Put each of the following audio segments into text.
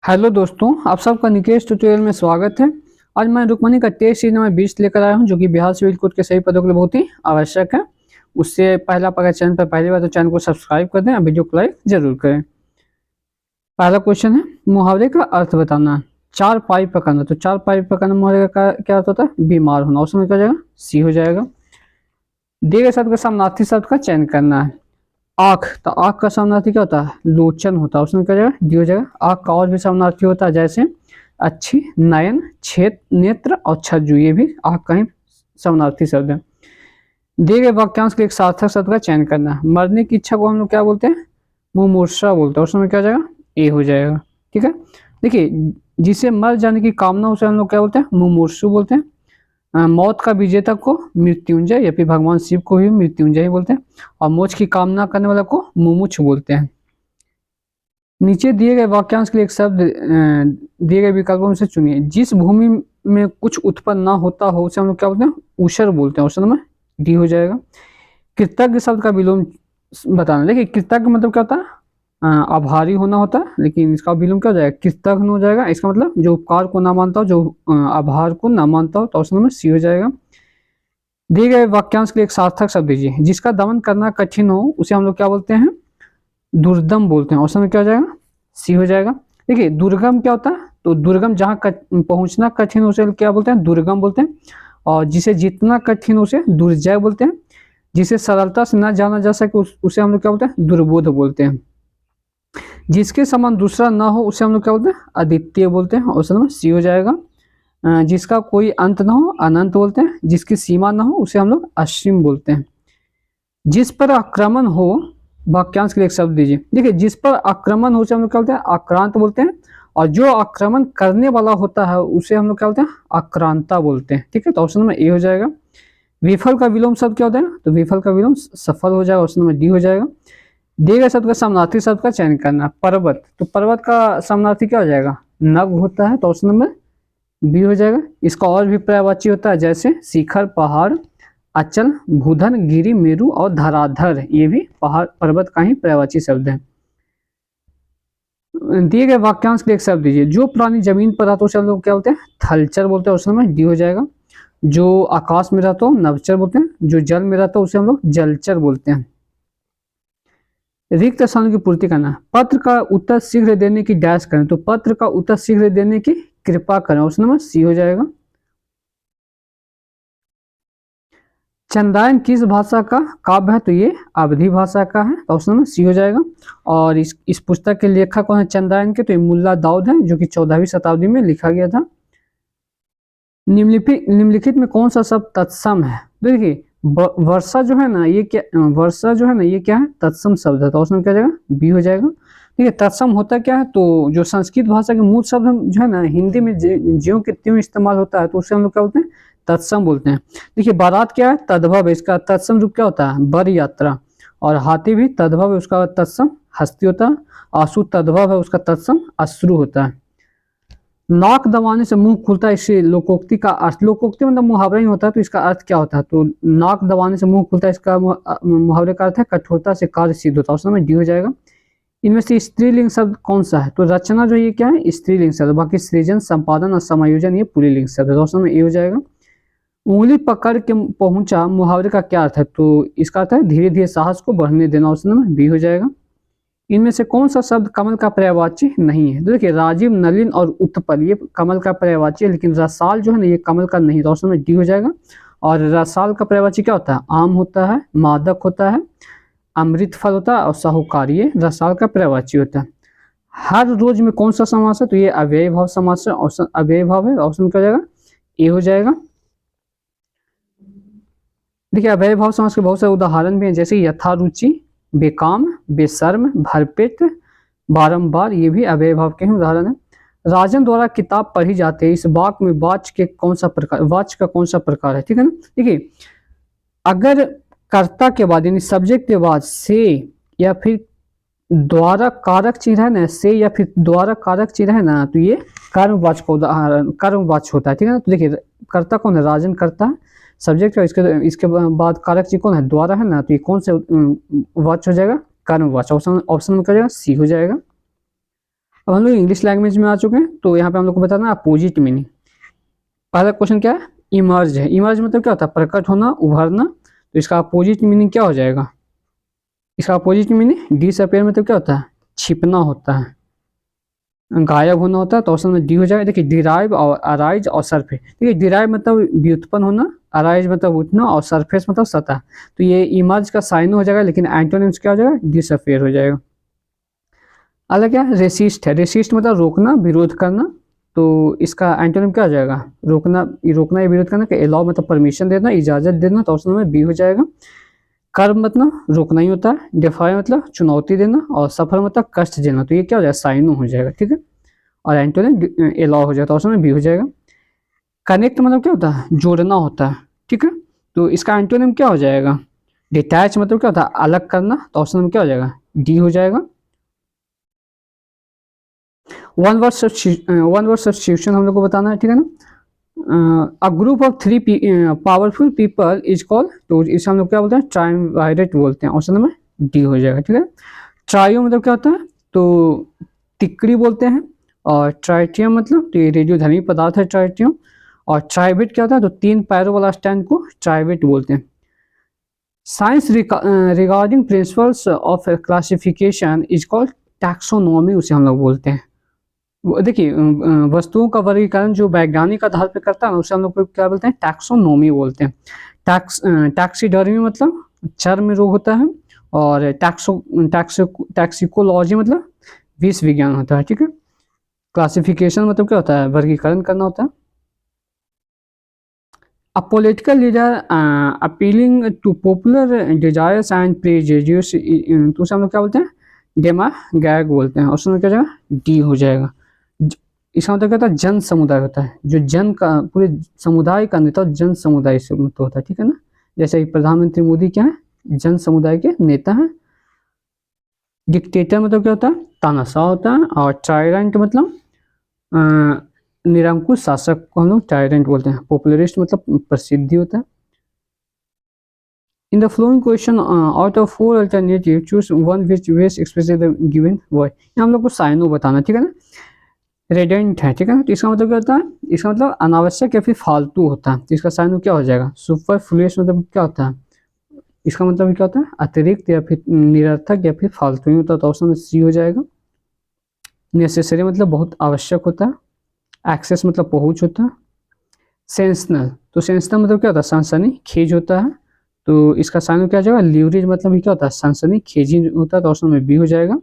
Hello दोस्तों, आप सबका निकेश ट्यूटोरियल में स्वागत है। आज मैं रुक्मणी का टेस्ट सीरीज नंबर 20 लेकर आया हूं, जो कि बिहार सिविल कोड के सभी पदों के लिए बहुत ही आवश्यक है। उससे पहले आप अगर चैनल पर पहली बार तो चैनल को सब्सक्राइब कर दें और वीडियो को लाइक जरूर करें। पहला क्वेश्चन है, मुहावरे का अर्थ बताना। चार पाई पकड़ना, तो चार पाई पकड़ना मुहावरे का क्या अर्थ होता है? बीमार होना। ऑप्शन में क्या हो जाएगा? सी हो जाएगा। दिए गए शब्द का समानार्थी शब्द का चयन करना है। आंख, तो आंख का समानार्थी क्या होता है? लोचन होता है। उसमें क्या हो जाएगा? डी हो जाएगा। आंख का और भी समानार्थी होता है, जैसे अच्छी, नयन, छेद, नेत्र और छज्जू, ये भी आंख का ही समानार्थी शब्द है। दिए गए वाक्यांश के एक सार्थक शब्द का चयन करना है। मरने की इच्छा को हम लोग क्या बोलते हैं? मुमूर्षा बोलते हैं। उसमें क्या हो जाएगा? ए हो जाएगा। ठीक है, देखिए, जिसे मर जाने की कामना उसे हम लोग क्या बोलते हैं? मुमूर्षु बोलते हैं। मौत का विजेता को मृत्युंजय, या फिर भगवान शिव को भी मृत्युंजय ही बोलते हैं। और मोक्ष की कामना करने वाला को मुमुक्ष बोलते हैं। नीचे दिए गए वाक्यांश के लिए एक शब्द दिए गए विकल्पों से चुनिए। जिस भूमि में कुछ उत्पन्न ना होता हो उसे हम लोग क्या बोलते हैं? ऊषर बोलते हैं। ऑप्शन में डी हो जाएगा। कृतज्ञ शब्द का विलोम बताना। देखिए, कृतज्ञ मतलब क्या होता है? आभारी होना होता है, लेकिन इसका विलोम क्या हो जाएगा? कृतज्ञ हो जाएगा। इसका मतलब जो उपकार को ना मानता हो, जो आभार को ना मानता हो, तो ऑप्शन में सी हो जाएगा। दिए गए वाक्यांश के लिए एक सार्थक शब्द दीजिए। जिसका दमन करना कठिन हो उसे हम लोग क्या बोलते हैं? दुर्दम बोलते हैं। ऑप्शन में क्या हो जाएगा? सी हो जाएगा। देखिए, दुर्गम क्या होता है? तो दुर्गम जहां पहुंचना कठिन उसे क्या बोलते हैं? दुर्गम बोलते हैं। और जिसे जीतना कठिन उसे दुर्जय बोलते हैं। जिसे सरलता से न जाना जा सके उसे हम लोग क्या बोलते हैं? दुर्बोध बोलते हैं। जिसके समान दूसरा ना हो उसे हम लोग क्या बोलते हैं? अद्वितीय बोलते हैं। ऑप्शन में सी हो जाएगा। जिसका कोई अंत ना हो अनंत बोलते हैं। जिसकी सीमा ना हो उसे हम लोग असीम बोलते हैं। जिस पर आक्रमण हो, वाक्यांश के लिए एक शब्द दीजिए। देखिए, जिस पर आक्रमण हो उसे हम लोग क्या बोलते हैं? आक्रांत बोलते हैं। और जो आक्रमण करने वाला होता है उसे हम लोग क्या बोलते हैं? आक्रांता बोलते हैं। ठीक है, तो ऑप्शन में ए हो जाएगा। विफल का विलोम शब्द क्या होता है? तो विफल का विलोम सफल हो जाएगा। ऑप्शन में डी हो जाएगा। दिए गए शब्द का समानार्थी शब्द का चयन करना। पर्वत, तो पर्वत का समानार्थी क्या हो जाएगा? नभ होता है। तो ऑप्शन नंबर बी हो जाएगा। इसका और भी पर्यायवाची होता है, जैसे शिखर, पहाड़, अचल, भूधन, गिरि, मेरु और धराधर, ये भी पहाड़ पर्वत का ही पर्यायवाची शब्द है। दिए गए वाक्यांश के लिए एक शब्द दीजिए। जो प्राणी जमीन पर रहता है उसे हम लोग क्या बोलते हैं? थलचर बोलते हैं। ऑप्शन में डी हो जाएगा। जो आकाश में रहता हो नभचर बोलते हैं। जो जल में रहता है उसे हम लोग जलचर बोलते हैं। रिक्त स्थानों की पूर्ति करना। पत्र का उत्तर शीघ्र देने की डैश करें, तो पत्र का उत्तर शीघ्र देने की कृपा करें। ऑप्शन नंबर सी हो जाएगा। चंदायन किस भाषा का काव्य है? तो ये अवधी भाषा का है। तो ऑप्शन नंबर सी हो जाएगा। और इस पुस्तक के लेखक कौन है चंदायन के? तो ये मुल्ला दाऊद है, जो कि 14वीं शताब्दी में लिखा गया था। निम्नलिखित में कौन सा शब्द तत्सम है? देखिए, वर्षा जो है ना, ये क्या, वर्षा जो है ना, ये क्या है? तत्सम शब्द है। तो ऑप्शन क्या जाएगा? बी हो जाएगा। ठीक है, तत्सम होता क्या है? तो जो संस्कृत भाषा के मूल शब्द हम जो है ना, हिंदी में ज्यों के त्यों इस्तेमाल होता है, तो उसे हम लोग क्या बोलते हैं? तत्सम बोलते हैं। देखिए, बारात क्या है? तद्भव है। इसका तत्सम रूप क्या होता है? बर यात्रा। और हाथी भी तद्भव है, उसका तत्सम हस्ती होता है। आंसू तद्भव है, उसका तत्सम अश्रु होता है। नाक दबाने से मुंह खुलता है, इससे लोकोक्ति का अर्थ, लोकोक्ति मतलब मुहावरा ही होता है, तो इसका अर्थ क्या होता है? तो नाक दबाने से मुंह खुलता है, इसका मुहावरे का अर्थ है कठोरता से कार्य सिद्ध होता है। ऑप्शन में डी हो जाएगा। इनमें से स्त्रीलिंग शब्द कौन सा है? तो रचना जो ये क्या है? स्त्रीलिंग शब्द। बाकी सृजन, संपादन और समायोजन ये पुल्लिंग शब्द है। ऑप्शन में ए हो जाएगा। उंगली पकड़ के पहुंचा, मुहावरे का क्या अर्थ है? तो इसका अर्थ है धीरे धीरे साहस को बढ़ने देना। ऑप्शन में बी हो जाएगा। इनमें से कौन सा शब्द कमल का पर्यायवाची नहीं है? देखिए, राजीव, नलिन और उत्पल ये कमल का पर्यायवाची है, लेकिन रसाल जो है ना, ये कमल का नहीं। तो ऑप्शन में डी हो जाएगा। और रसाल का पर्यायवाची क्या होता है? आम होता है, मादक होता है, अमृत फल होता है और साहूकार, ये रसाल का पर्यायवाची होता है। हर रोज में कौन सा समास है? तो ये अव्यय भाव समास है। ऑप्शन अव्यय भाव है। ऑप्शन क्या हो जाएगा? ए हो जाएगा। देखिए, अव्यय भाव समास के बहुत सारे उदाहरण भी हैं, जैसे यथारुचि, बेकाम, बेशर्म, भरपेट, बारंबार, ये भी अव्यय भाव के ही उदाहरण है। राजन द्वारा किताब पढ़ी जाती है, इस वाक्य में वाच्य के कौन सा प्रकार, वाच्य का कौन सा प्रकार है? ठीक है ना। देखिए, अगर कर्ता के बाद यानी सब्जेक्ट के बाद से या फिर द्वारा कारक चिन्ह है ना, से या फिर द्वारा कारक चिन्ह है ना, तो ये कर्मवाच्य का उदाहरण, कर्मवाच्य होता है। ठीक है ना। तो देखिए, कर्ता कौन है? राजन कर्ता है, सब्जेक्ट है, इसके बाद कारक चिन्ह कौन है? द्वारा है ना, तो ये कौन से वाच्य हो जाएगा? कर्मवाच्य। ऑप्शन में क्या हो जाएगा? सी हो जाएगा। अब हम लोग इंग्लिश लैंग्वेज में आ चुके हैं, तो यहाँ पे हम लोग को बताना है अपोजिट मीनिंग। पहला क्वेश्चन क्या है, इमर्ज है। इमर्ज मतलब क्या होता है, प्रकट होना, उभरना। तो इसका अपोजिट मीनिंग क्या हो जाएगा, इसका अपोजिट मीनिंग डिसअपियर मतलब क्या होता है, छिपना होता है, गायब होना होता है। तो ऑप्शन में डी हो जाएगा। देखिए डिराइव और अराइज और सरफेस। देखिए डिराइव मतलब व्युत्पन्न होना, अराइज मतलब उठना, और सरफेस मतलब सतह। तो ये इमर्ज का साइन हो जाएगा, लेकिन एंटोनिम्स क्या हो जाएगा, डिसअपियर हो जाएगा। अलग क्या है, रेसिस्ट है। रेसिस्ट मतलब रोकना, विरोध करना। तो इसका एंटोनिम क्या हो जाएगा, रोकना, रोकना या विरोध करना। एलाउ मतलब परमिशन देना, इजाजत देना। तो ऑप्शन में बी हो जाएगा। कर्म मतलब रोकना ही होता है, डिफाई मतलब चुनौती देना, और सफर मतलब कष्ट देना। तो ये क्या हो जाएगा, साइनो हो जाएगा, ठीक है। और एंटोनिम एलाउ हो जाएगा, तो ऑप्शन में बी हो जाएगा। कनेक्ट मतलब क्या होता है, जोड़ना होता है, ठीक है। तो इसका एंटोनिम क्या हो जाएगा, डिटैच मतलब क्या होता है, अलग करना। तो ऑप्शन में क्या हो जाएगा, डी हो जाएगा। वन वर्ड सब्स्टिट्यूशन हम लोग को बताना है, ठीक है ना। A group of three powerful people is called, तो इसे हम लोग क्या बोलते हैं, ट्रायम्विरेट बोलते हैं। ऑप्शन नंबर डी हो जाएगा, ठीक है। ट्रायो मतलब क्या होता है, तो तिकड़ी बोलते हैं। और ट्राइटियम मतलब तो ये रेडियोधर्मी पदार्थ है ट्राइटियम। और ट्राइवेट क्या होता है, तो तीन पैरों वाला स्टैंड को ट्राइवेट बोलते हैं। Science regarding principles of classification is called taxonomy, उसे हम लोग बोलते हैं। देखिए वस्तुओं का वर्गीकरण जो वैज्ञानिक आधार पर करता है ना, उसे हम लोग क्या बोलते हैं, टैक्सोनॉमी बोलते हैं। टैक्सीडर्मी मतलब चर्म रोग होता है। और टैक्सिकोलॉजी मतलब विष विज्ञान होता है, ठीक है। क्लासिफिकेशन मतलब क्या होता है, वर्गीकरण करना होता है। A political leader appealing to popular desires and prejudice, तो उसे हम लोग क्या बोलते हैं, डेमागोग बोलते हैं। ऑप्शन में क्या जाएगा, डी हो जाएगा। इसका मतलब क्या होता है, जन समुदाय होता है, जो जन का पूरे समुदाय का नेता जन समुदाय से मतलब होता है, ठीक है ना। जैसे प्रधानमंत्री मोदी क्या है, जन समुदाय के नेता हैं। डिक्टेटर मतलब क्या होता है, तानाशाह होता है। और टायरेंट मतलब निरंकुश शासक को हम लोग टायरेंट बोलते हैं। पॉपुलरिस्ट मतलब प्रसिद्धि होता है। In the flowing question out of 4 alternative choose one which best express the given word, हम लोग को साइनो बताना, ठीक है ना। रेडेंट है, ठीक है ना। तो इसका मतलब क्या होता है, इसका मतलब अनावश्यक या फिर फालतू होता है। तो इसका साइनो क्या हो जाएगा, सुपरफ्लुअस मतलब क्या होता है, इसका मतलब क्या होता है, अतिरिक्त या फिर निरर्थक या फिर फालतू ही होता है। तो ऑप्शन में सी हो जाएगा। नेसेसरी मतलब बहुत आवश्यक होता है। एक्सेस मतलब पहुंच होता है। सेंसनल, तो सेंसनल मतलब क्या होता है, सनसनी खेज होता है। तो इसका साइन क्या हो जाएगा, ल्यूरिज मतलब क्या होता है, सनसनी खेजी होता है। तो ऑप्शन में बी हो जाएगा।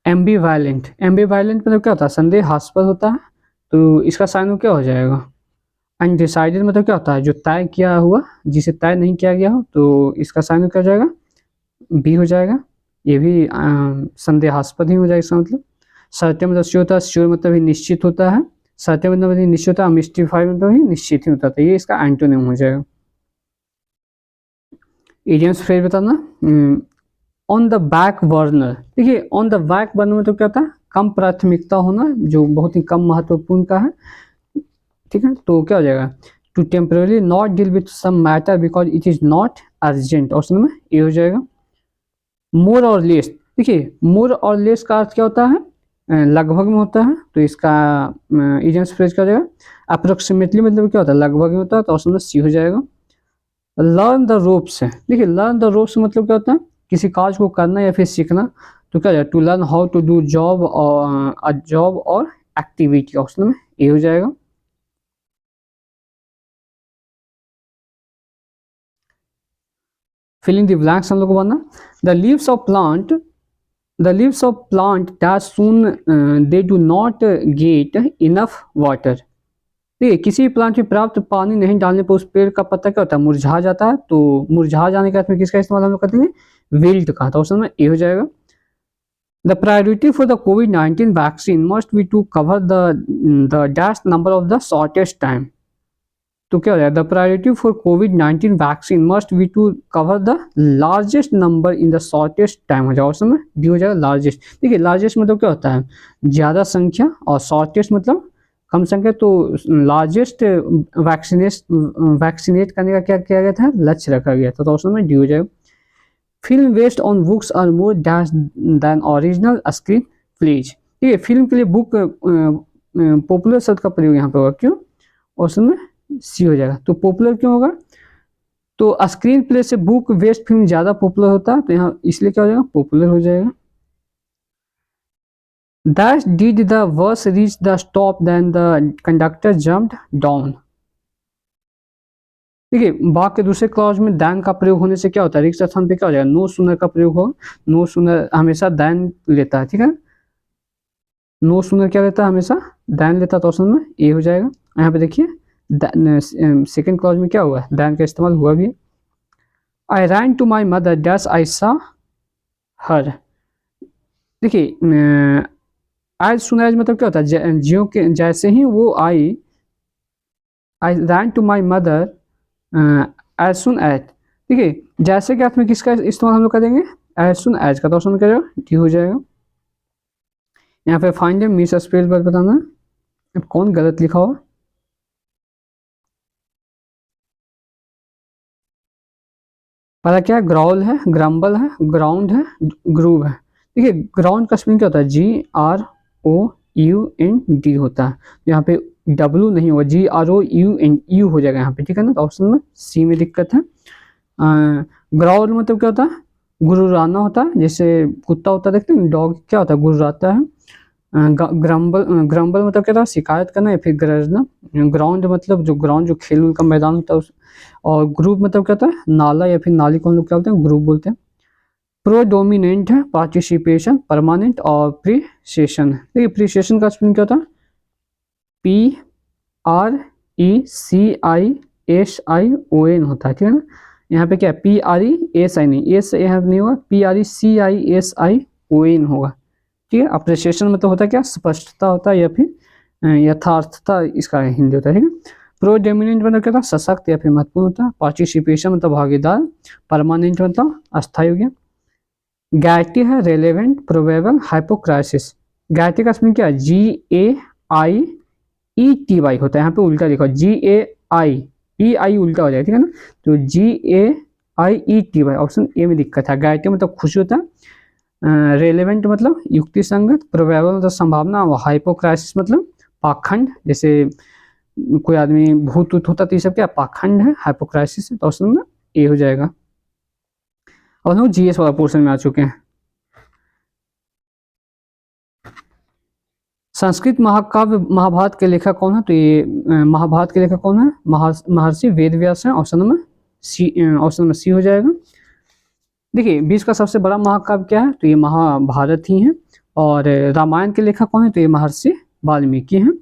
एम्बीवायलेंट मतलब क्या होता है, संदेहास्पद होता है। तो इसका साइन क्या हो जाएगा, अनडिसाइडेड मतलब क्या होता है, जो तय किया हुआ जिसे तय नहीं किया गया हो। तो इसका साइन क्या हो जाएगा, बी हो जाएगा। ये भी संदेहास्पद ही हो जाएगा इसका मतलब। सत्य मतलब श्योर होता है, श्योर मतलब ही निश्चित होता है। सत्य मतलब ही निश्चित होता है, मिस्टिफाइड मतलब ही निश्चित ही होता है। तो ये इसका एंटोनिम हो जाएगा। इडियम्स फ्रेज बताना, ऑन द बैक बर्नर। देखिए ऑन द बैक बर्नर में तो क्या होता है, कम प्राथमिकता होना, जो बहुत ही कम महत्वपूर्ण का है, ठीक है। तो क्या हो जाएगा, to temporary not deal with some matter because it is not urgent. Option में ए हो जाएगा। मोर और लेस, देखिए मोर और लेस का अर्थ क्या होता है, लगभग में होता है। तो इसका इडियम्स फ्रेज क्या हो जाएगा, अप्रोक्सीमेटली मतलब क्या होता है, लगभग में होता है। तो ऑप्शन में सी हो जाएगा। लर्न द रोप्स है, देखिए लर्न द रोप्स मतलब क्या होता है, किसी काज को करना या फिर सीखना। तो क्या to learn how to do job और अ जॉब और एक्टिविटी। ऑप्शन में ए हो जाएगा। फिलिंग द ब्लैंक्स हम लोग को बनना, the leaves of plant, the leaves of plant that soon they do not get enough water. देखिए किसी प्लांट में प्राप्त पानी नहीं डालने पर उस पेड़ का पत्ता क्या होता है, मुरझा जाता है। तो मुरझा जाने के अर्थ में किसका इस्तेमाल हम लोग करते हैं, विल्ट का। तो ऑप्शन में ए हो जाएगा। The priority for the COVID-19 vaccine must be to cover the dash number of the shortest time. तो क्या हो जाएगा, द प्रायोरिटी फॉर कोविड-19 vaccine must be to cover the largest number in the shortest time. हो जाएगा option में D हो जाएगा, लार्जेस्ट। देखिए लार्जेस्ट मतलब क्या होता है, ज़्यादा संख्या, और शॉर्टेस्ट मतलब कम संख्या। तो लार्जेस्ट वैक्सीनेट करने का क्या किया गया था, लक्ष्य रखा गया था। तो ऑप्शन में डी हो जाएगा। Film west on books are more dash than original screen plays. ठीक है, फिल्म के लिए बुक पॉपुलर शब्द का प्रयोग यहाँ पे होगा, क्यों? ऑप्शन में सी हो जाएगा। तो पॉपुलर क्यों होगा? तो स्क्रीन प्ले से बुक वेस्ट फिल्म ज्यादा पॉपुलर होता है, तो यहाँ इसलिए क्या हो जाएगा? पॉपुलर हो जाएगा। Thus did the verse reach the stop, then the conductor jumped down। ठीक है, वाक्य के दूसरे क्लॉज में दैन का प्रयोग होने से क्या होता है? रिक्त स्थान पे क्या हो जाएगा? नो सूनर का प्रयोग हो। नो सूनर हमेशा दैन लेता है, ठीक है। नो सूनर क्या लेता है? हमेशा दैन लेता है, तो ऑप्शन में ए हो जाएगा। यहाँ पे देखिए सेकेंड क्लॉज में क्या हुआ है? दैन का इस्तेमाल हुआ भी है। I ran to my mother dash I saw her. देखिए आज सुना मतलब क्या होता है? ज्यों के जैसे ही वो आई, I ran to my mother as soon as. ठीक है, जैसे के अर्थ में किसका इस्तेमाल हम लोग करेंगे? एज सुन एज का, तो ऑप्शन क्या जाएगा? डी हो जाएगा। यहाँ पे फाइंड मिस स्पेल पर बताना अब कौन गलत लिखा हो। पहला क्या है? ग्राउल है, ग्रम्बल है, ग्राउंड है, ग्रूव है। ठीक है, ग्राउंड का स्पेलिंग क्या होता है? GROUND होता है। यहाँ पे W नहीं होगा, GROUND हो जाएगा यहाँ पे, ठीक है ना। तो ऑप्शन में सी में दिक्कत है। ग्राउल मतलब क्या होता है? गुर्राना होता है, जैसे कुत्ता होता है, देखते हैं डॉग क्या होता है? गुर्राता है। ग्रम्बल मतलब क्या था? शिकायत करना या फिर गरजना। ग्राउंड मतलब जो ग्राउंड, जो खेल का मैदान होता है। और ग्रुप मतलब क्या होता है? नाला या फिर नाली को हम लोग क्या बोलते हैं? ग्रुप बोलते हैं। प्रोडोमिनेंट है, पार्टिसिपेशन, परमानेंट और प्रीसेशन। देखिए प्रीसेशन का स्पेलिंग क्या होता है? PRECISION होता है, ठीक है ना। यहाँ पे क्या है? PRESI नहीं, एस यहाँ नहीं होगा, PRECISION होगा, ठीक है। अप्रिसिएशन मतलब होता है क्या? स्पष्टता होता है या फिर यथार्थता, इसका हिंदी होता है, ठीक है। प्रोडोमिनेंट मतलब क्या था? सशक्त या फिर महत्वपूर्ण होता है। पार्टिसिपेशन मतलब भागीदार। परमानेंट मतलब अस्थायी हो गया। गैटी है, रेलेवेंट, प्रोबेबल, हाइपोक्राइसिस। गैटी का स्पेलिंग क्या है? GAIETY होता है, यहाँ पे उल्टा लिखा GAI उल्टा हो जाएगा, ठीक है ना। तो GAIETY, ऑप्शन ए में दिक्कत है। गैटी मतलब खुशी होता है। रेलेवेंट मतलब युक्ति संगत, प्रोबेबल मतलब संभावना, और हाइपोक्राइसिस मतलब पाखंड, जैसे कोई आदमी भूत होता तो ये सब क्या? पाखंड है, हाइपोक्राइसिस है। तो ऑप्शन में ए हो जाएगा। और हम GS वाला पोर्शन में आ चुके हैं। संस्कृत महाकाव्य महाभारत के लेखक कौन है? तो ये महाभारत के लेखक कौन है? महर्षि वेदव्यास है। ऑप्शन नंबर सी हो जाएगा। देखिए विश्व का सबसे बड़ा महाकाव्य क्या है? तो ये महाभारत ही है। और रामायण के लेखक कौन है? तो ये महर्षि वाल्मीकि हैं।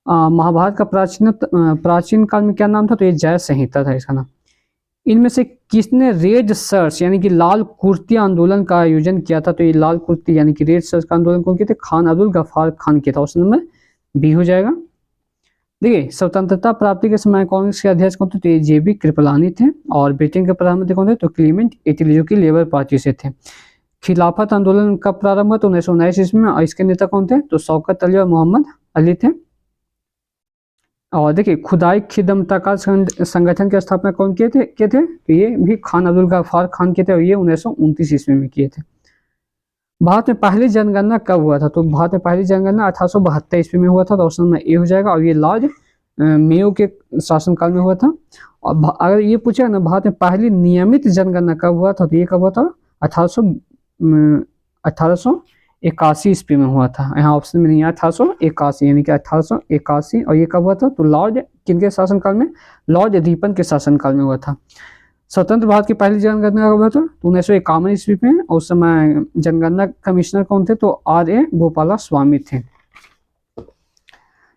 महाभारत का प्राचीन काल में क्या नाम था? तो ये जय संहिता था इसका नाम। इनमें से किसने रेड शर्ट्स यानी कि लाल कुर्ती आंदोलन का आयोजन किया था? तो ये लाल कुर्ती यानी कि रेड शर्ट्स का आंदोलन कौन किए थे? खान अब्दुल गफ्फार खान किया था। ऑप्शन नंबर बी हो जाएगा। देखिए स्वतंत्रता प्राप्ति के समय कांग्रेस के अध्यक्ष कौन थे? तो ये JB कृपलानी थे। और ब्रिटेन के प्रधानमंत्री कौन थे? तो क्लीमेंट एटली, जो कि लेबर पार्टी से थे। खिलाफत आंदोलन कब प्रारंभ हुआ? तो 1919 ईस्वी में। और इसके नेता कौन थे? तो शौकत अली और मोहम्मद अली थे। और देखिए खुदाई खिदमता का संगठन की स्थापना कौन किए थे? तो ये भी खान अब्दुल गफ्फार खान किए थे, और ये 1929 ईस्वी में किए थे। भारत में पहली जनगणना कब हुआ था? तो भारत में पहली जनगणना 1872 ईस्वी में हुआ था। तो ऑप्शन में ए हो जाएगा। और ये लॉर्ड मेयो के शासनकाल में हुआ था। और अगर ये पूछा ना भारत में पहली नियमित जनगणना कब हुआ था? तो ये कब हुआ था? 1881 ईस्वी में हुआ था। यहाँ ऑप्शन में नहीं है 1881, यानी कि 1881। और ये कब हुआ था? तो लॉर्ड किनके शासनकाल में? लॉर्ड रिपन के शासनकाल में हुआ था। स्वतंत्र भारत की पहली जनगणना कब हुआ था? तो 1951 ईस्वी में। और उस समय जनगणना कमिश्नर कौन थे? तो RA गोपाला स्वामी थे।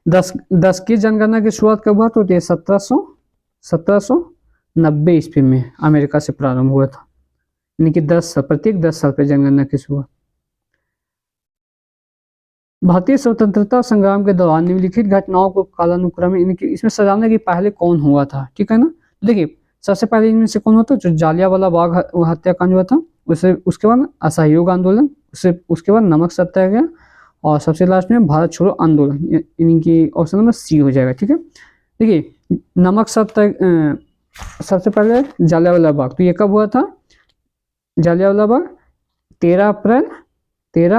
10 की जनगणना की शुरुआत कब हुआ? तो 1790 ईस्वी में अमेरिका से प्रारंभ हुआ था, यानी कि प्रत्येक 10 साल पर जनगणना की शुरुआत। भारतीय स्वतंत्रता संग्राम के दौरान निम्नलिखित घटनाओं को कालानुक्रम इसमें सजाने के पहले कौन हुआ था? ठीक है ना। देखिए सबसे पहले इनमें से कौन हुआ था? जो जालियांवाला बाग हत्याकांड हुआ था, उसके बाद असहयोग आंदोलन, उसके बाद नमक सत्याग्रह, और सबसे लास्ट में भारत छोड़ो आंदोलन, यानी कि ऑप्शन नंबर सी हो जाएगा, ठीक है। देखिए नमक सत्याग्रह सबसे पहले जालियांवाला बाग, तो ये कब हुआ था? जालियांवाला बाग 13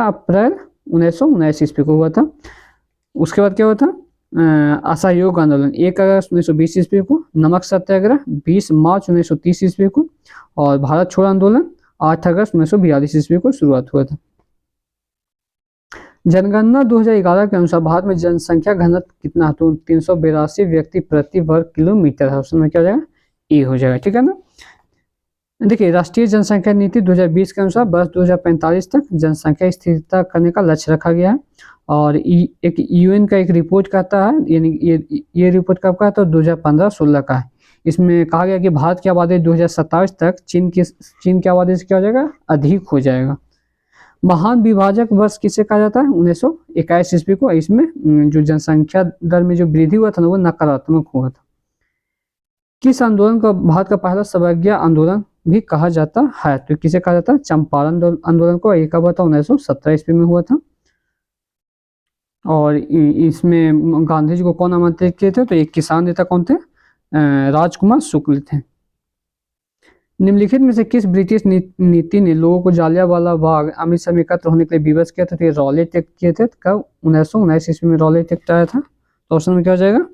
अप्रैल 1979 ईस्वी को हुआ था। उसके बाद क्या हुआ था, असहयोग आंदोलन 1 अगस्त 1920 ईस्वी को, नमक सत्याग्रह 20 मार्च 1930 ईस्वी को, और भारत छोड़ो आंदोलन 8 अगस्त 1942 ईस्वी को शुरुआत हुआ था। जनगणना 2011 के अनुसार भारत में जनसंख्या घनत्व कितना, तो 382 व्यक्ति प्रति वर्ग किलोमीटर है। उसमें क्या हो जाएगा, ए हो जाएगा, ठीक है ना। देखिए, राष्ट्रीय जनसंख्या नीति 2020 के अनुसार वर्ष 2045 तक जनसंख्या स्थिरता करने का लक्ष्य रखा गया है। और एक यूएन का एक रिपोर्ट कहता है, यानी ये रिपोर्ट कब का है, तो 2015-16 का है। इसमें कहा गया कि भारत की आबादी 2027 तक चीन की आबादी से क्या हो जाएगा, अधिक हो जाएगा। महान विभाजक वर्ष किसे कहा जाता है, 1921 ईस्वी को। इसमें जो जनसंख्या दर में जो वृद्धि हुआ था ना, वो नकारात्मक हुआ था। किस आंदोलन को भारत का पहला सर्वज्ञ आंदोलन भी कहा जाता है, तो किसे कहा जाता है, चंपारण आंदोलन को। एक हुआ था 1917 ईस्वी में हुआ था। और इसमें गांधी जी को कौन आमंत्रित किए थे, तो एक किसान नेता कौन थे, राजकुमार शुक्ल थे। निम्नलिखित में से किस ब्रिटिश नीति ने लोगों को जालियांवाला बाग अमृतसर में एकत्र होने के लिए विवश किया था, तो ये रॉलेट एक्ट किए थे। कब, 1919 ईस्वी में रॉलेट एक्ट आया था। तो ऑप्शन में क्या हो जाएगा,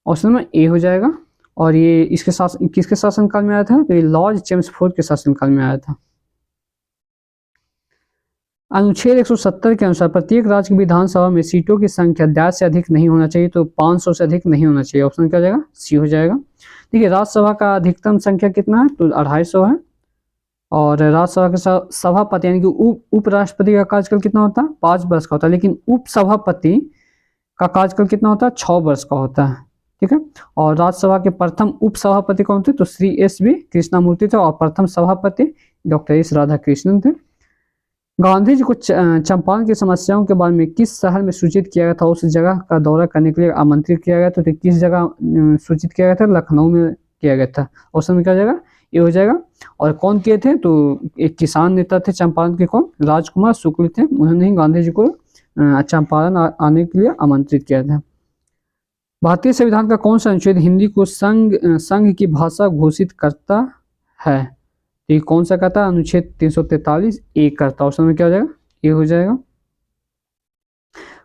ऑप्शन में ए हो जाएगा। और ये किसके शासनकाल में आया था, तो ये लॉर्ड चेम्सफोर्ड के शासनकाल में आया था। अनुच्छेद 170 के अनुसार प्रत्येक राज्य की विधानसभा में सीटों की संख्या 10 से अधिक नहीं होना चाहिए, तो 500 से अधिक नहीं होना चाहिए। ऑप्शन क्या हो जाएगा, सी हो जाएगा। देखिए, राज्यसभा का अधिकतम संख्या कितना है, तो 250 है। और राज्यसभा के सभापति यानी कि उपराष्ट्रपति का कार्यकाल कितना होता है, 5 वर्ष का होता है। लेकिन उपसभापति का कार्यकाल कितना होता है, 6 वर्ष का होता है, ठीक है। और राज्यसभा के प्रथम उपसभापति कौन थे, तो श्री एस.वी. कृष्णामूर्ति थे। और प्रथम सभापति डॉक्टर एस. राधाकृष्णन थे। गांधी जी को चंपारण की समस्याओं के बारे में किस शहर में सूचित किया गया था, उस जगह का दौरा करने के लिए आमंत्रित किया गया था, तो किस जगह सूचित किया गया था, लखनऊ में किया गया था। ऑप्शन में क्या हो जाएगा, ये हो जाएगा। और कौन किए थे, तो एक किसान नेता थे चंपारण के, कौन, राजकुमार शुक्ल थे। उन्होंने ही गांधी जी को चंपारण आने के लिए आमंत्रित किया था। भारतीय संविधान का कौन सा अनुच्छेद हिंदी को संघ की भाषा घोषित करता है, ये कौन सा कहता है, अनुच्छेद 343 ए करता। ऑप्शन में क्या हो जाएगा, ये हो जाएगा।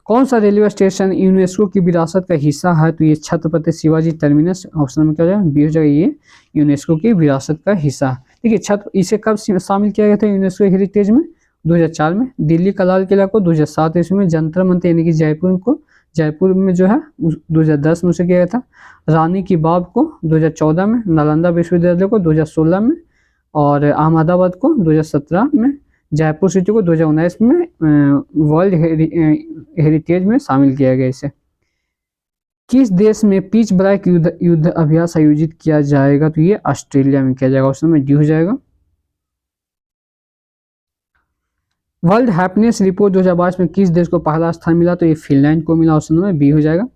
कौन सा रेलवे स्टेशन यूनेस्को की विरासत का हिस्सा है, तो ये छत्रपति शिवाजी टर्मिनस। ऑप्शन में क्या हो जाएगा, बी हो जाएगा, ये यूनेस्को की विरासत का हिस्सा। देखिए, इसे कब शामिल किया गया था यूनेस्को हेरिटेज में, 2004 में। दिल्ली का लाल किला को 2007 ईस्वी में, जंतर मंतर यानी कि जयपुर में जो है 2010 में उसे किया गया था। रानी की बाग को 2014 में, नालंदा विश्वविद्यालय को 2016 में, और अहमदाबाद को 2017 में, जयपुर सिटी को 2019 में वर्ल्ड हेरिटेज में शामिल किया गया। इसे किस देश में पिच ब्लैक युद्ध अभ्यास आयोजित किया जाएगा, तो ये ऑस्ट्रेलिया में किया जाएगा। ऑप्शन में डी हो जाएगा। वर्ल्ड हैप्पीनेस रिपोर्ट 2022 में किस देश को पहला स्थान मिला, तो ये फिनलैंड को मिला। ऑप्शन में बी हो जाएगा।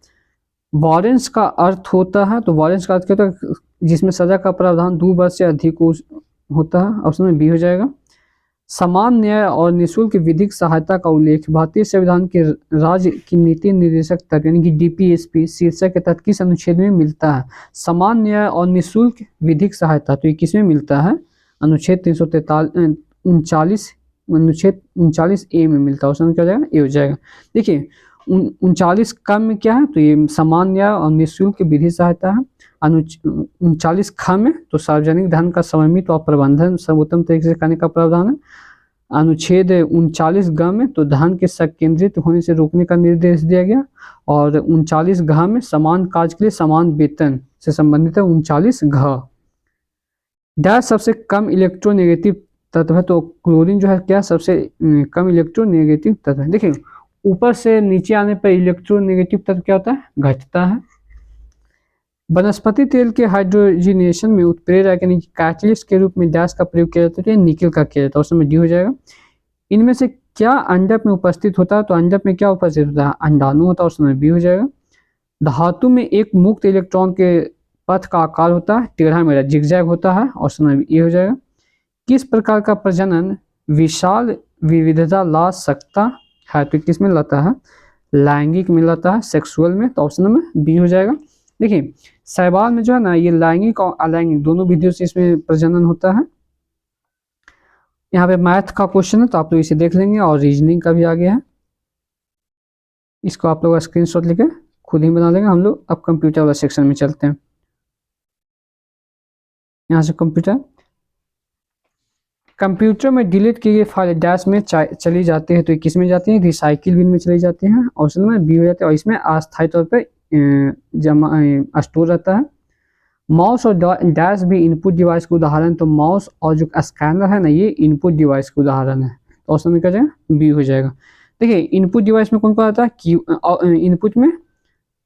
वॉरेंस का अर्थ होता है, तो वॉरेंस का अर्थ क्या होता है, जिसमें सजा का प्रावधान 2 वर्ष से अधिक होता है। ऑप्शन में बी हो जाएगा। समान न्याय और निःशुल्क विधिक सहायता का उल्लेख भारतीय संविधान के राज्य की नीति निर्देशक तत्व यानी कि डीपीएसपी शीर्षक के तहत किस अनुच्छेद में मिलता है, समान न्याय और निःशुल्क विधिक सहायता, तो ये किस में मिलता है, अनुच्छेद 339 अनुच्छेद 39 ए में मिलता है। ऑप्शन क्या हो जाएगा, ए हो जाएगा। देखिए, 39 क में क्या है, तो ये समान न्याय और निःशुल्क विधि सहायता है। 39 ख में तो सार्वजनिक धन का स्वामित्व और प्रबंधन सर्वोत्तम तरीके से करने का प्रावधान है। अनुच्छेद 39 ग में तो धन के संकेंद्रित होने से रोकने का निर्देश दिया गया। और 39 घ में समान कार्य के लिए समान वेतन से संबंधित है। 39 घ डैश सबसे कम इलेक्ट्रोनेगेटिव तत्व है, तो क्लोरीन जो है क्या सबसे कम इलेक्ट्रोनेगेटिव तत्व है। देखिए, ऊपर से नीचे आने पर इलेक्ट्रोनेगेटिव तत्व क्या होता है, घटता है। वनस्पति तेल के हाइड्रोजिनेशन में उत्प्रेरक यानी कैटलिस्ट के रूप में डैश का प्रयोग किया जाता है, निकल का किया जाता है। उसमें डी हो जाएगा। इनमें से क्या अंडक में उपस्थित होता है, तो अंडक में क्या उपस्थित होता है, अंडाणु होता है। उसमें बी हो जाएगा। धातु में एक मुक्त इलेक्ट्रॉन के पथ का आकार होता है टेढ़ा मेढ़ा जिगजैग होता है। उसमें ये हो जाएगा। किस प्रकार का प्रजनन विशाल विविधता ला सकता है, तो किस में लाता है, लैंगिक में लाता है, सेक्सुअल में। तो ऑप्शन में बी हो जाएगा। देखिए, शैवाल में जो है ना, ये लैंगिक और अलैंगिक दोनों विधियों से इसमें प्रजनन होता है। यहाँ पे मैथ का क्वेश्चन है तो आप लोग इसे देख लेंगे, और रीजनिंग का भी आ गया है, इसको आप लोग स्क्रीनशॉट लेके खुद ही बना लेंगे। हम लोग अब कंप्यूटर वाला सेक्शन में चलते हैं। यहाँ से कंप्यूटर में डिलीट की गई फाइल डैश में चली जाती है तो ये किस में जाती है, रिसाइकिल बिन में चली जाती है, ऑप्शन में बी हो जाता है, और इसमें अस्थायी तौर पर जमा स्टोर रहता है। माउस और डैश भी इनपुट डिवाइस के उदाहरण, तो माउस और जो स्कैनर है ना ये इनपुट डिवाइस के उदाहरण है, तो ऑप्शन में क्या जाएगा, बी हो जाएगा। देखिए इनपुट डिवाइस में कौन कौन आता है, इनपुट में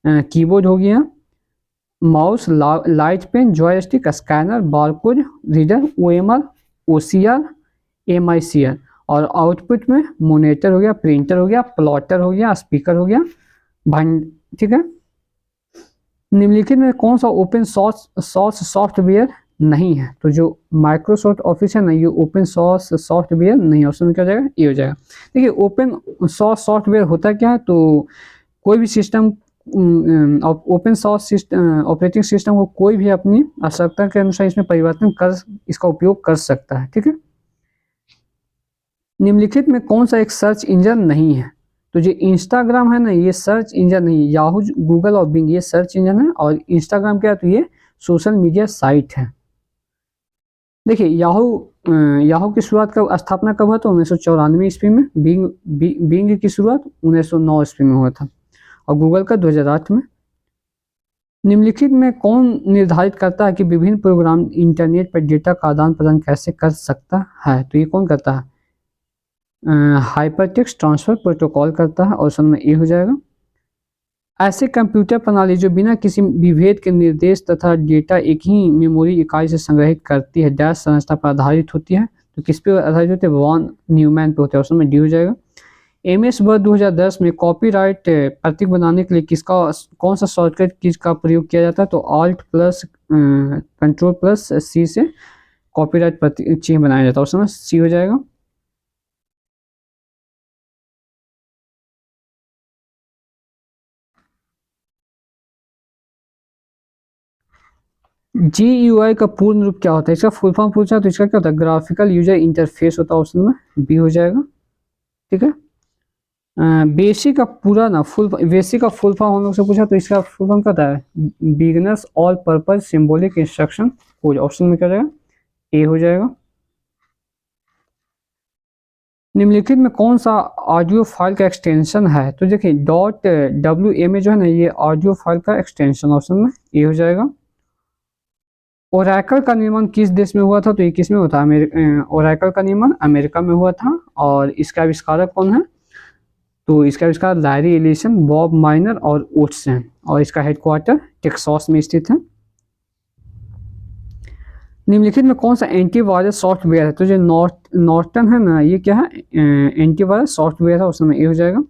कीबोर्ड हो गया, mouse, light pen, joystick, scanner, barcode reader, OMR, OCR, MICR, और आउटपुट में मॉनिटर हो गया, प्रिंटर हो गया, प्लॉटर हो गया, स्पीकर हो गया, ठीक है। निम्नलिखित में कौन सा ओपन सोर्स सॉफ्टवेयर नहीं है, तो जो माइक्रोसॉफ्ट ऑफिस है ना ये ओपन सोर्स सॉफ्टवेयर नहीं है, ऑप्शन में क्या जाएगा, ये हो जाएगा। देखिए ओपन सोर्स सॉफ्टवेयर होता क्या है, तो कोई भी system open source operating system को कोई भी अपनी आवश्यकता के अनुसार इसमें परिवर्तन कर इसका उपयोग कर सकता है, ठीक है। निम्नलिखित में कौन सा एक सर्च इंजन नहीं है, तो जो इंस्टाग्राम है ना ये सर्च इंजन नहीं है, याहू, गूगल और बिंग ये सर्च इंजन है, और इंस्टाग्राम क्या है, तो ये सोशल मीडिया साइट है। देखिए याहू की शुरुआत कब, स्थापना कब हुआ, तो 1994 ईस्वी में, बिंग की शुरुआत 1909 ईस्वी में हुआ था, और गूगल का 2008 में। निम्नलिखित में कौन निर्धारित करता है कि विभिन्न प्रोग्राम इंटरनेट पर डेटा का आदान प्रदान कैसे कर सकता है, तो ये कौन करता है, हाइपरटेक्स्ट ट्रांसफर प्रोटोकॉल करता है, ऑप्शन में ए हो जाएगा। ऐसे कंप्यूटर प्रणाली जो बिना किसी विभेद के निर्देश तथा डेटा एक ही मेमोरी इकाई से संग्रहित करती है, डैश संरचना पर आधारित होती है, तो किस पे आधारित होती है, वॉन न्यूमैन पे होते हैं, ऑप्शन में डी हो जाएगा। एमएस वर्ड 2010 में कॉपीराइट प्रतीक बनाने के लिए कौन सा शॉर्टकट कीज का प्रयोग किया जाता है, तो ऑल्ट प्लस कंट्रोल प्लस सी से कॉपीराइट प्रतीक चिन्ह बनाया जाता है, ऑप्शन में सी हो जाएगा। GUI का पूर्ण रूप क्या होता है, इसका फुल फॉर्म पूछा तो इसका क्या होता है, ग्राफिकल यूजर इंटरफेस होता है, ऑप्शन में बी हो जाएगा, ठीक है। बेसिक का पूरा ना बेसिक का फुल फॉर्म हम लोग से पूछा तो इसका फुल फॉर्म क्या होता है, beginners all purpose symbolic instruction code, option में क्या जाएगा, ए हो जाएगा। निम्नलिखित में कौन सा ऑडियो फाइल का एक्सटेंशन है, तो देखिए .wma जो है ना ये ऑडियो फाइल का एक्सटेंशन, ऑप्शन में ए हो जाएगा। ओरेकल का निर्माण किस देश में हुआ था, तो ये किस में हुआ था, ओरेकल का निर्माण अमेरिका में हुआ था, और इसका आविष्कारक कौन है, तो इसका आविष्कार लैरी एलिसन, बॉब माइनर और ओट्स हैं, और इसका हेडक्वार्टर टेक्सास में स्थित है। निम्नलिखित में कौन सा एंटीवायरस सॉफ्टवेयर है, तो जो नॉर्टन है ना ये क्या है, एंटीवायरस सॉफ्टवेयर है, उसमें ए हो जाएगा।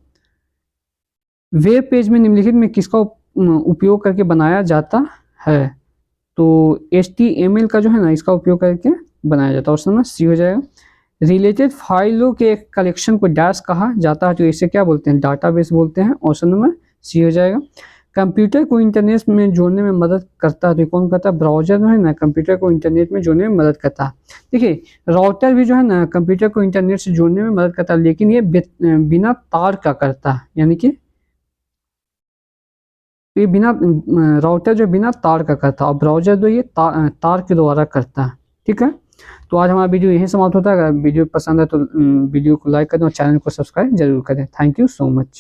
वेब पेज में निम्नलिखित में किसका उपयोग करके बनाया जाता है, तो HTML का जो है ना इसका उपयोग करके बनाया जाता है, उसमें सी हो जाएगा। रिलेटेड फाइलों के एक कलेक्शन को डैश कहा जाता है, तो इसे क्या बोलते हैं, डाटाबेस बोलते हैं, ऑप्शन नंबर सी हो जाएगा। कंप्यूटर को इंटरनेट में जोड़ने में मदद करता है, तो कौन करता है, ब्राउजर जो है ना कंप्यूटर को इंटरनेट में जोड़ने में मदद करता है। देखिए राउटर भी जो है ना कंप्यूटर को इंटरनेट से जोड़ने में मदद करता है, लेकिन ये बिना तार का करता है, यानी कि ये बिना राउटर जो बिना तार का करता है, और ब्राउजर जो ये तार के द्वारा करता है, ठीक है। तो आज हमारा वीडियो यहीं समाप्त होता है। अगर वीडियो पसंद है तो वीडियो को लाइक करें और चैनल को सब्सक्राइब जरूर करें। Thank you so much.